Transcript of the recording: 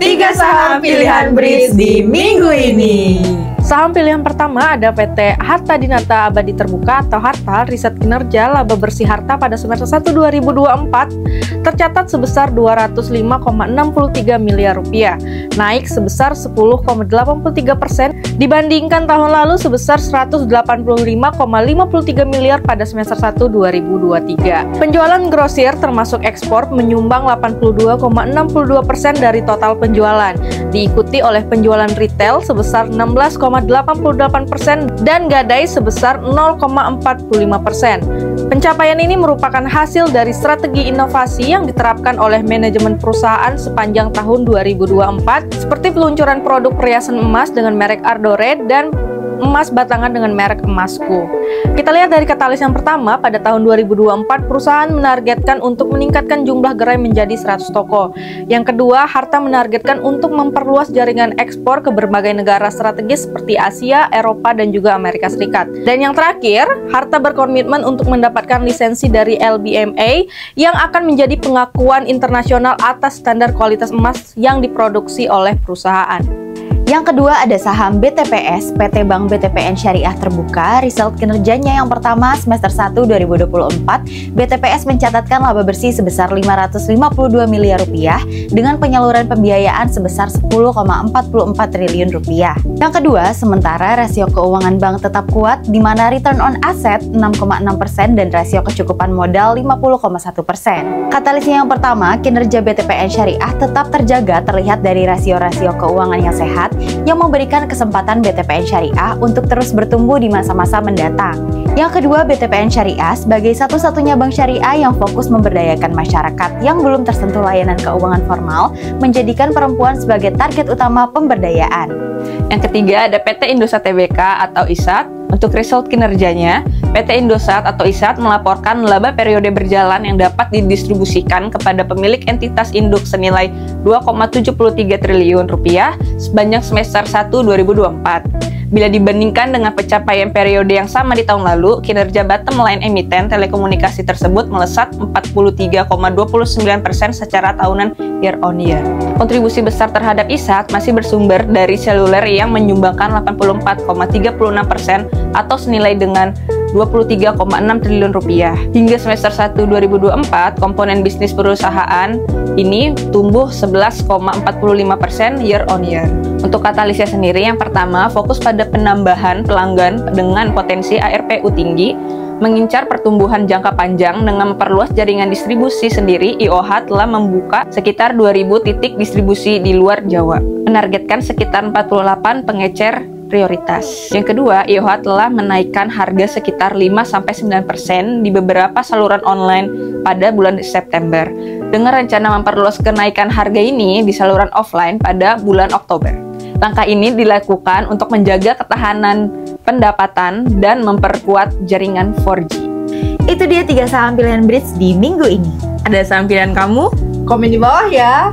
3 saham pilihan Bridge di minggu ini. Saham pilihan pertama ada PT Harta Dinata Abadi Terbuka atau Harta. Riset kinerja laba bersih Harta pada semester 1 2024 tercatat sebesar 205,63 miliar rupiah, naik sebesar 10,83% dibandingkan tahun lalu sebesar 185,53 miliar pada semester 1 2023. Penjualan grosir termasuk ekspor menyumbang 82,62% dari total penjualan, diikuti oleh penjualan retail sebesar 16,88% dan gadai sebesar 0,45%. Pencapaian ini merupakan hasil dari strategi inovasi yang diterapkan oleh manajemen perusahaan sepanjang tahun 2024 seperti peluncuran produk perhiasan emas dengan merek Ardore dan emas batangan dengan merek Emasku. Kita lihat dari katalis yang pertama, pada tahun 2024 perusahaan menargetkan untuk meningkatkan jumlah gerai menjadi 100 toko. Yang kedua, Harta menargetkan untuk memperluas jaringan ekspor ke berbagai negara strategis seperti Asia, Eropa, dan juga Amerika Serikat. Dan yang terakhir, Harta berkomitmen untuk mendapatkan lisensi dari LBMA yang akan menjadi pengakuan internasional atas standar kualitas emas yang diproduksi oleh perusahaan. Yang kedua ada saham BTPS, PT Bank BTPN Syariah Terbuka. Result kinerjanya yang pertama semester 1 2024, BTPS mencatatkan laba bersih sebesar 552 miliar rupiah dengan penyaluran pembiayaan sebesar 10,44 triliun rupiah. Yang kedua, sementara rasio keuangan bank tetap kuat di mana return on asset 6,6% dan rasio kecukupan modal 50,1%. Katalisnya yang pertama, kinerja BTPN Syariah tetap terjaga terlihat dari rasio-rasio keuangan yang sehat yang memberikan kesempatan BTPN Syariah untuk terus bertumbuh di masa-masa mendatang. Yang kedua, BTPN Syariah sebagai satu-satunya bank syariah yang fokus memberdayakan masyarakat yang belum tersentuh layanan keuangan formal, menjadikan perempuan sebagai target utama pemberdayaan. Yang ketiga ada PT Indosat Tbk atau ISAT. Untuk result kinerjanya, PT Indosat atau ISAT melaporkan laba periode berjalan yang dapat didistribusikan kepada pemilik entitas induk senilai 2,73 triliun rupiah sepanjang semester 1 2024. Bila dibandingkan dengan pencapaian periode yang sama di tahun lalu, kinerja bottom line emiten telekomunikasi tersebut melesat 43,29% secara tahunan year on year. Kontribusi besar terhadap ISAT masih bersumber dari seluler yang menyumbangkan 84,36% atau senilai dengan 23,6 triliun rupiah. Hingga semester 1 2024, komponen bisnis perusahaan ini tumbuh 11,45% year on year. Untuk katalisnya sendiri, yang pertama fokus pada penambahan pelanggan dengan potensi ARPU tinggi, mengincar pertumbuhan jangka panjang dengan memperluas jaringan distribusi sendiri. IOH telah membuka sekitar 2.000 titik distribusi di luar Jawa, menargetkan sekitar 48 pengecer prioritas. Yang kedua, IOH telah menaikkan harga sekitar 5-9% di beberapa saluran online pada bulan September, dengan rencana memperluas kenaikan harga ini di saluran offline pada bulan Oktober. Langkah ini dilakukan untuk menjaga ketahanan pendapatan dan memperkuat jaringan 4G. Itu dia 3 saham pilihan Bridge di minggu ini. Ada saham pilihan kamu? Komen di bawah ya.